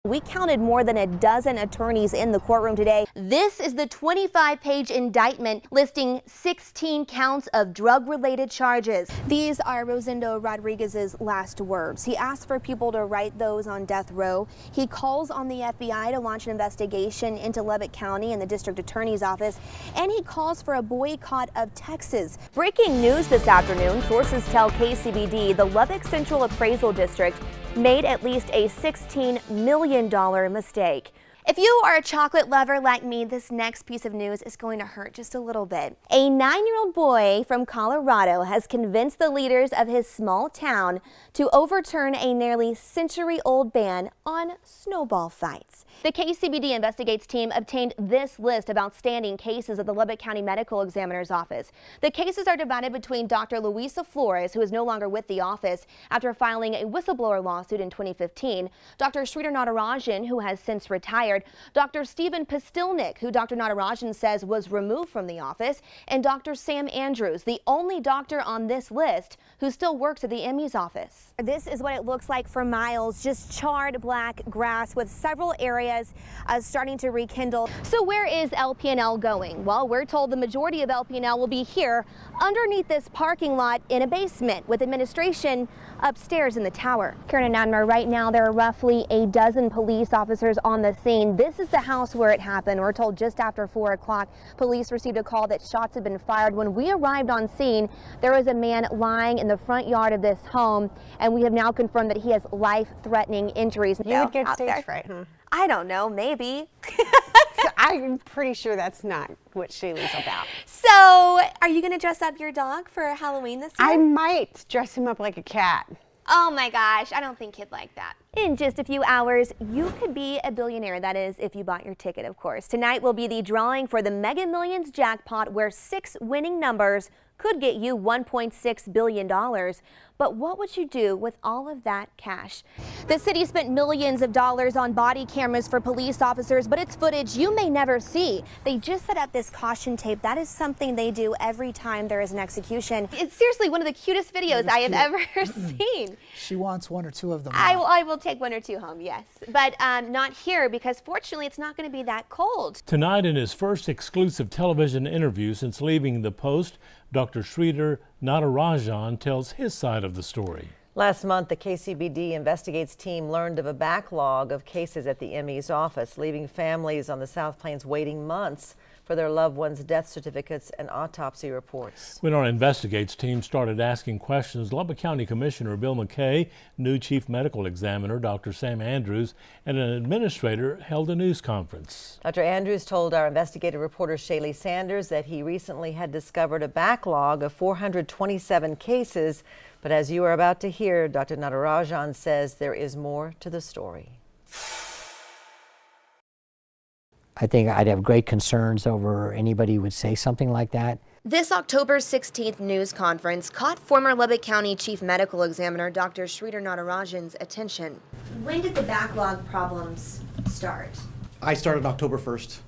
We counted more than a dozen attorneys in the courtroom today. This is the 25-page indictment listing 16 counts of drug-related charges. These are Rosendo Rodriguez's last words. He asked for people to write those on death row. He calls on the FBI to launch an investigation into Lubbock County and the district attorney's office, and he calls for a boycott of Texas. Breaking news this afternoon, sources tell KCBD the Lubbock Central Appraisal District made at least a $16 million mistake. If you are a chocolate lover like me, this next piece of news is going to hurt just a little bit. A 9-year-old boy from Colorado has convinced the leaders of his small town to overturn a nearly century-old ban on snowball fights. The KCBD Investigates team obtained this list of outstanding cases at the Lubbock County Medical Examiner's office. The cases are divided between Dr. Luisa Flores, who is no longer with the office after filing a whistleblower lawsuit in 2015, Dr. Sridhar Natarajan, who has since retired, Dr. Stephen Pastilnik, who Dr. Natarajan says was removed from the office, and Dr. Sam Andrews, the only doctor on this list who still works at the ME's office. This is what it looks like for miles, just charred black grass with several areas starting to rekindle. So where is LP&L going? Well, we're told the majority of LP&L will be here underneath this parking lot in a basement with administration upstairs in the tower. Karen and Admiral, right now there are roughly a dozen police officers on the scene. This is the house where it happened. We're told just after 4 o'clock, police received a call that shots had been fired. When we arrived on scene, there was a man lying in the front yard of this home, and we have now confirmed that he has life-threatening injuries. You would get stage fright, huh? I don't know, maybe. I'm pretty sure that's not what Shaley's about. So, are you going to dress up your dog for Halloween this year? I might dress him up like a cat. Oh my gosh, I don't think he'd like that. In just a few hours, you could be a billionaire. That is, if you bought your ticket, of course. Tonight will be the drawing for the Mega Millions jackpot, where 6 winning numbers could get you $1.6 billion. But what would you do with all of that cash? The city spent millions of dollars on body cameras for police officers, but it's footage you may never see. They just set up this caution tape. That is something they do every time there is an execution. It's seriously one of the cutest videos I have ever seen. She wants 1 or 2 of them. I will take 1 or 2 home, yes. But not here, because fortunately it's not going to be that cold. Tonight, in his first exclusive television interview since leaving the post, Dr. Sridhar Natarajan tells his side of the story. Last month, the KCBD Investigates team learned of a backlog of cases at the ME's office, leaving families on the South Plains waiting months for their loved ones' death certificates and autopsy reports. When our Investigates team started asking questions, Lubbock County Commissioner Bill McKay, new Chief Medical Examiner Dr. Sam Andrews, and an administrator held a news conference. Dr. Andrews told our investigative reporter Shaley Sanders that he recently had discovered a backlog of 427 cases, but as you are about to hear, Dr. Natarajan says there is more to the story. I think I'd have great concerns over anybody who would say something like that. This October 16th news conference caught former Lubbock County Chief Medical Examiner Dr. Sridhar Natarajan's attention. When did the backlog problems start? I started October 1st,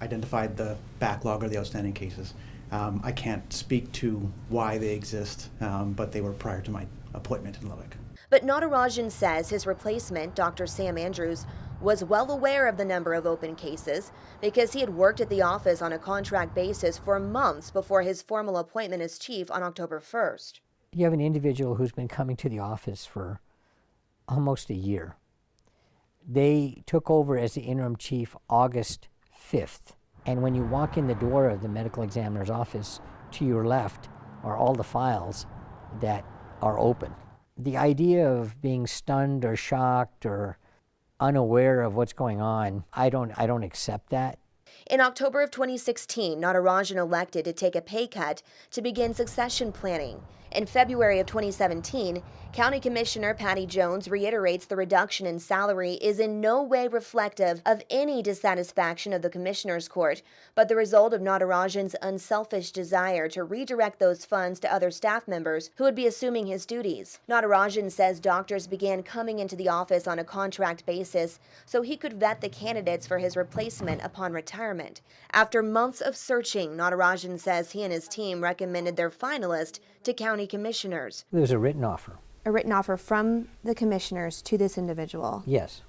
identified the backlog or the outstanding cases. I can't speak to why they exist, but they were prior to my appointment in Lubbock. But Natarajan says his replacement, Dr. Sam Andrews, was well aware of the number of open cases because he had worked at the office on a contract basis for months before his formal appointment as chief on October 1st. You have an individual who's been coming to the office for almost a year. They took over as the interim chief August 5th. And when you walk in the door of the medical examiner's office, to your left are all the files that are open. The idea of being stunned or shocked or unaware of what's going on, I don't accept that. In October of 2016, Natarajan elected to take a pay cut to begin succession planning. In February of 2017, County Commissioner Patty Jones reiterates the reduction in salary is in no way reflective of any dissatisfaction of the Commissioner's Court, but the result of Natarajan's unselfish desire to redirect those funds to other staff members who would be assuming his duties. Natarajan says doctors began coming into the office on a contract basis so he could vet the candidates for his replacement upon retirement. After months of searching, Natarajan says he and his team recommended their finalist to county commissioners. There was a written offer. A written offer from the commissioners to this individual. Yes.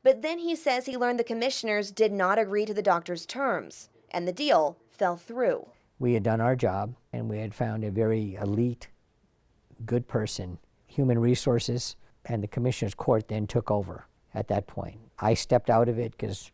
But then he says he learned the commissioners did not agree to the doctor's terms, and the deal fell through. We had done our job, and we had found a very elite, good person, human resources, and the commissioner's court then took over at that point. I stepped out of it because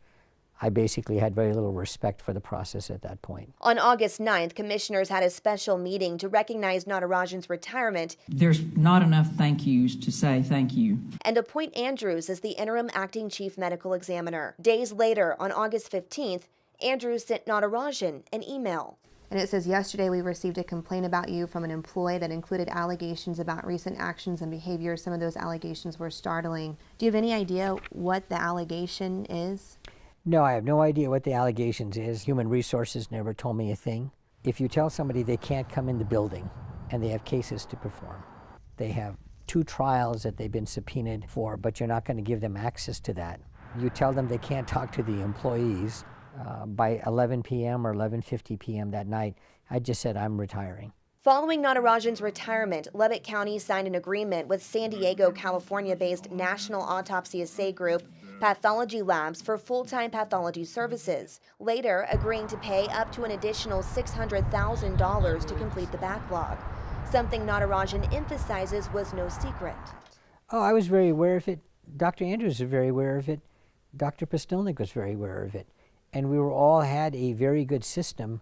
I basically had very little respect for the process at that point. On August 9th, commissioners had a special meeting to recognize Natarajan's retirement. There's not enough thank yous to say thank you. And appoint Andrews as the interim acting chief medical examiner. Days later, on August 15th, Andrews sent Natarajan an email. And it says, yesterday we received a complaint about you from an employee that included allegations about recent actions and behavior. Some of those allegations were startling. Do you have any idea what the allegation is? No, I have no idea what the allegations is. Human resources never told me a thing. If you tell somebody they can't come in the building and they have cases to perform, they have 2 trials that they've been subpoenaed for, but you're not going to give them access to that. You tell them they can't talk to the employees. By 11 p.m. or 11:50 p.m. that night, I just said, I'm retiring. Following Natarajan's retirement, Lubbock County signed an agreement with San Diego, California-based National Autopsy Assay Group Pathology Labs for full-time pathology services, later agreeing to pay up to an additional $600,000 to complete the backlog. Something Natarajan emphasizes was no secret. Oh, I was very aware of it. Dr. Andrews was very aware of it. Dr. Postelnik was very aware of it. And we were all had a very good system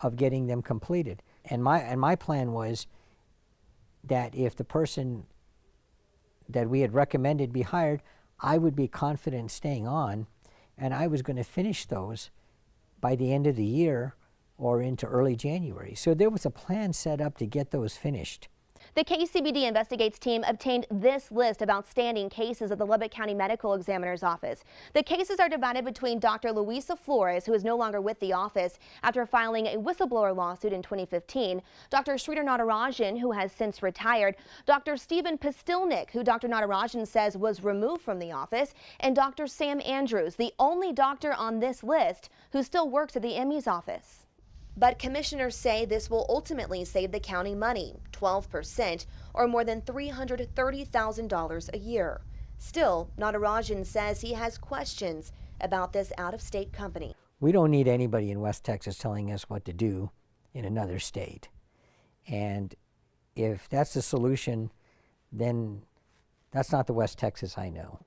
of getting them completed. And my plan was that if the person that we had recommended be hired, I would be confident staying on, and I was going to finish those by the end of the year or into early January. So there was a plan set up to get those finished. The KCBD Investigates team obtained this list of outstanding cases at the Lubbock County Medical Examiner's Office. The cases are divided between Dr. Luisa Flores, who is no longer with the office after filing a whistleblower lawsuit in 2015, Dr. Sridhar Natarajan, who has since retired, Dr. Stephen Postelnik, who Dr. Natarajan says was removed from the office, and Dr. Sam Andrews, the only doctor on this list who still works at the ME's office. But commissioners say this will ultimately save the county money, 12%, or more than $330,000 a year. Still, Natarajan says he has questions about this out-of-state company. We don't need anybody in West Texas telling us what to do in another state. And if that's the solution, then that's not the West Texas I know.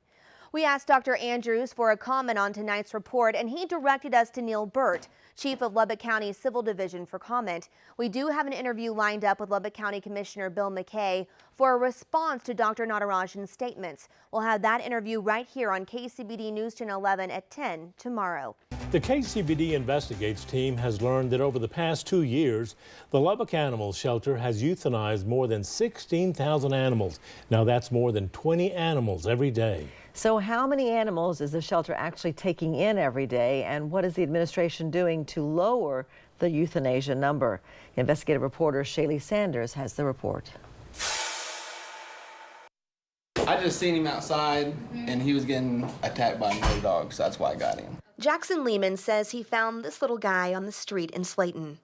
We asked Dr. Andrews for a comment on tonight's report, and he directed us to Neil Burt, Chief of Lubbock County Civil Division, for comment. We do have an interview lined up with Lubbock County Commissioner Bill McKay for a response to Dr. Natarajan's statements. We'll have that interview right here on KCBD News Channel 11 at 10 tomorrow. The KCBD Investigates team has learned that over the past 2 years, the Lubbock Animal Shelter has euthanized more than 16,000 animals. Now that's more than 20 animals every day. So how many animals is the shelter actually taking in every day, and what is the administration doing to lower the euthanasia number? Investigative reporter Shaley Sanders has the report. I just seen him outside and he was getting attacked by another dog, so that's why I got him. Jackson Lehman says he found this little guy on the street in Slayton.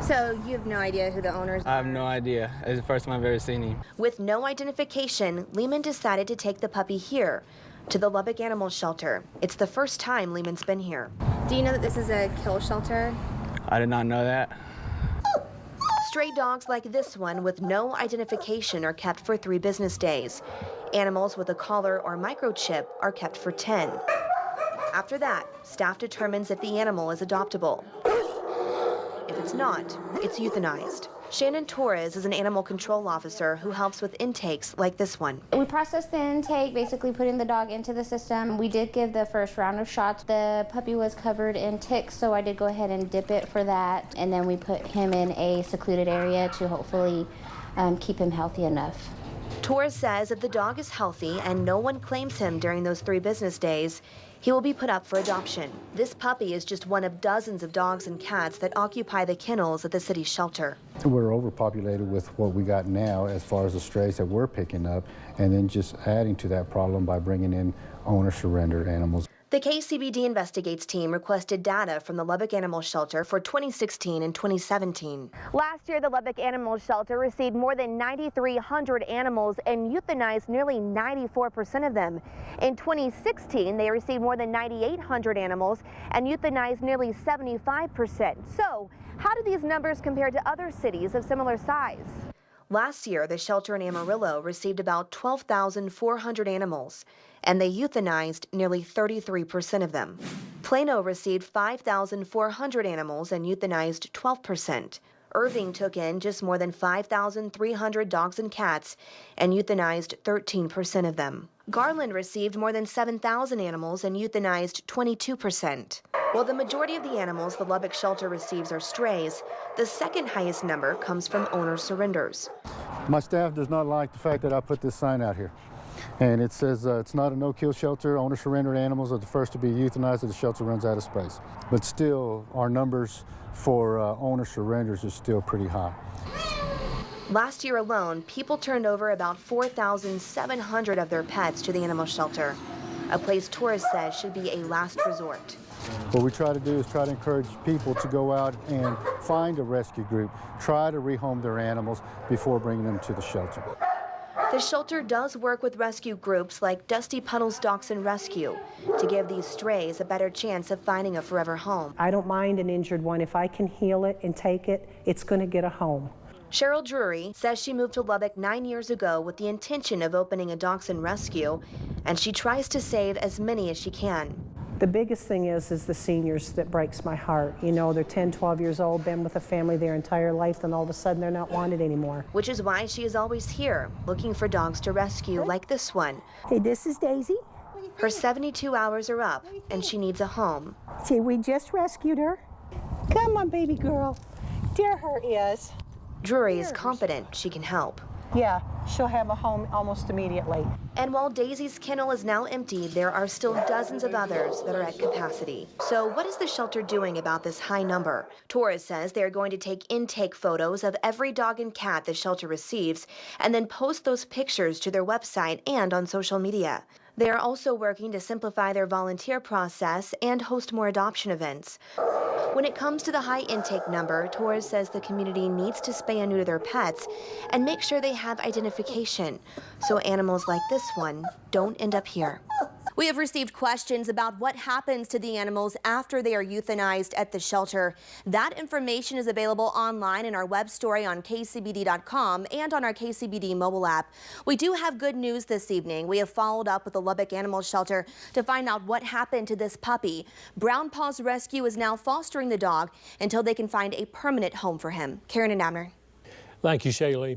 So you have no idea who the owners are? I have no idea. It's the first time I've ever seen him. With no identification, Lehman decided to take the puppy here to the Lubbock Animal Shelter. It's the first time Lehman's been here. Do you know that this is a kill shelter? I did not know that. Stray dogs like this one with no identification are kept for 3 business days. Animals with a collar or microchip are kept for 10. After that, staff determines if the animal is adoptable. If it's not, it's euthanized. Shannon Torres is an animal control officer who helps with intakes like this one. We processed the intake, basically putting the dog into the system. We did give the first round of shots. The puppy was covered in ticks, so I did go ahead and dip it for that. And then we put him in a secluded area to hopefully keep him healthy enough. Torres says if the dog is healthy and no one claims him during those 3 business days, he will be put up for adoption. This puppy is just one of dozens of dogs and cats that occupy the kennels at the city shelter. We're overpopulated with what we got now as far as the strays that we're picking up, and then just adding to that problem by bringing in owner-surrendered animals. The KCBD Investigates team requested data from the Lubbock Animal Shelter for 2016 and 2017. Last year, the Lubbock Animal Shelter received more than 9,300 animals animals and euthanized nearly 94% of them. In 2016, they received more than 9,800 animals and euthanized nearly 75%. So, how do these numbers compare to other cities of similar size? Last year, the shelter in Amarillo received about 12,400 animals, and they euthanized nearly 33% of them. Plano received 5,400 animals and euthanized 12%. Irving took in just more than 5,300 dogs and cats and euthanized 13% of them. Garland received more than 7,000 animals and euthanized 22%. While the majority of the animals the Lubbock shelter receives are strays, the second highest number comes from owner surrenders. My staff does not like the fact that I put this sign out here. And it says it's not a no-kill shelter. Owner surrendered animals are the first to be euthanized if the shelter runs out of space. But still, our numbers for owner surrenders is still pretty high. Last year alone, people turned over about 4,700 of their pets to the animal shelter, a place tourists said should be a last resort. What we try to do is try to encourage people to go out and find a rescue group, try to rehome their animals before bringing them to the shelter. The shelter does work with rescue groups like Dusty Puddles Dachshund Rescue to give these strays a better chance of finding a forever home. I don't mind an injured one. If I can heal it and take it, it's going to get a home. Cheryl Drury says she moved to Lubbock 9 years ago with the intention of opening a dachshund rescue, and she tries to save as many as she can. The biggest thing is the seniors that breaks my heart. You know, they're 10, 12 years old, been with a family their entire life, and all of a sudden they're not wanted anymore. Which is why she is always here, looking for dogs to rescue like this one. Hey, this is Daisy. Her 72 hours are up, and she needs a home. See, we just rescued her. Come on, baby girl. There her is. Drury is confident she can help. Yeah, she'll have a home almost immediately. And while Daisy's kennel is now empty, there are still dozens of others that are at capacity. So what is the shelter doing about this high number? Torres says they're going to take intake photos of every dog and cat the shelter receives and then post those pictures to their website and on social media. They are also working to simplify their volunteer process and host more adoption events. When it comes to the high intake number, Torres says the community needs to spay and neuter their pets and make sure they have identification so animals like this one don't end up here. We have received questions about what happens to the animals after they are euthanized at the shelter. That information is available online in our web story on kcbd.com and on our KCBD mobile app. We do have good news this evening. We have followed up with the Lubbock Animal Shelter to find out what happened to this puppy. Brown Paws Rescue is now fostering the dog until they can find a permanent home for him. Karen and Abner. Thank you, Shaley.